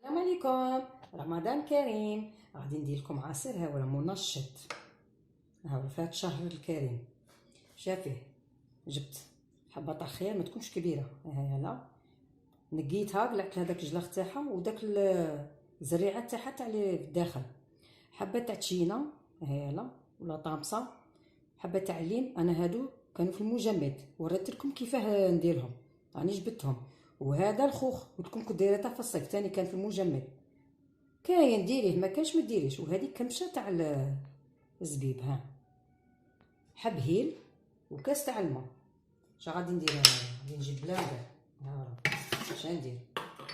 السلام عليكم، رمضان كريم. غادي ندير لكم عصير ها هو منشط، ها هو في هذا الشهر الكريم. شافيه جبت حبه تاع خيار ما تكونش كبيره، ها لا نقيتها قلعت لها داك الجلاخ تاعها وداك الزريعه تاعها تاع اللي في الداخل، حبه تاع تشينا ها لا ولا طامسه، حبه تاع الليم. انا هادو كانوا في المجمد وريت لكم كيفاه نديرهم، راني جبتهم. وهذا الخوخ قلت لكم كنت دايرتها في الصيف ثاني كان في المجمد، كاين ديريه ما كانش ما ديريش. وهذه كمشه تاع الزبيب، ها حب هيل وكاس تاع الماء. اش غادي ندير انا؟ غادي نجيب بلاده، ها اش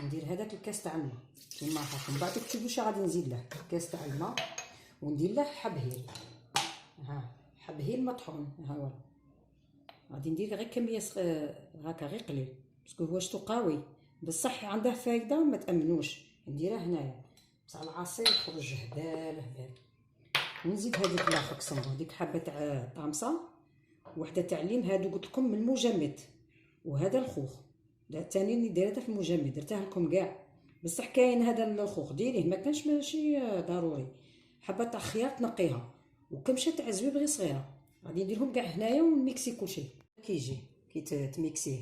ندير هذاك الكاس تاع الماء كيما هاك، من بعد تكتبوا اش غادي نزيد له. كاس تاع الماء وندير له حب هيل، ها حب هيل مطحون، ها هو غادي ندير غير كميه هكا غير قليل باسكو هو شتو قوي بصح عنده فايده ما تامنوش. نديره هنايا بصح العصير يخرج هبال هبال. ونزيد هذيك لاخر قسم هذيك حبه تاع طامسه، وحده تاع الليم. هادو قلت لكم من المجمد، وهذا الخوخ دا الثاني اللي دايرته في المجمد درته لكم كاع. بصح كاين هذا الخوخ ديريه ما كانش ماشي ضروري. حبه تاع خيار تنقيها وكمشه تاع زبيب غير صغيره غادي نديرهم كاع هنايا ونميكسي كلشي. كيجي كي تميكسيه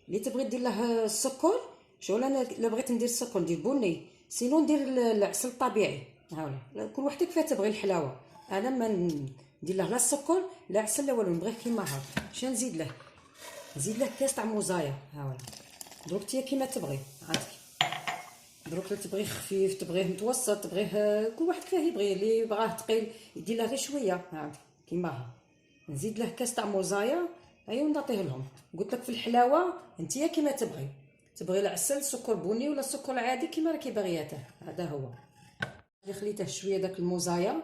اللي تبغي دير له السكر. شغل انا الا بغيت ندير السكر ندير بني، سينو ندير العسل الطبيعي. هاولا كل وحده كيفاه تبغي الحلاوه. انا ما ندير له لا السكر لا عسل لا والو، نبغيه كيما هاك. اش نزيد له؟ نزيد له كاس تاع موزايا. هاولا دروك تيا كيما تبغي عندك. دروك تبغيه خفيف تبغيه متوسط تبغيه كل واحد كيفاه يبغي. اللي بغاه ثقيل يدير له غير شويه عندك كيما ها. نزيد له كاس تاع موزايا ايوا نعطيه لهم. قلت لك في الحلاوه نتيا كيما تبغي، تبغي العسل سكر بني ولا السكر العادي كيما راكي باغياته. هذا هو اللي خليته شويه داك الموزايا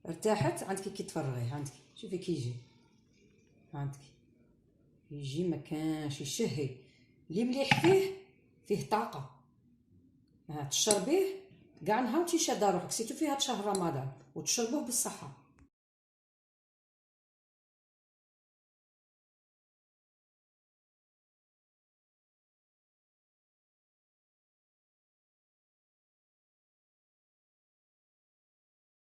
ارتاحت عندك كي تفرغيه. عندك شوفي كيجي عندك يجي ما كانش يشهي. اللي مليح فيه طاقه، ها تشربيه كاع نهار تيشاد روحك سيتو في هاد شهر رمضان وتشربوه بالصحه.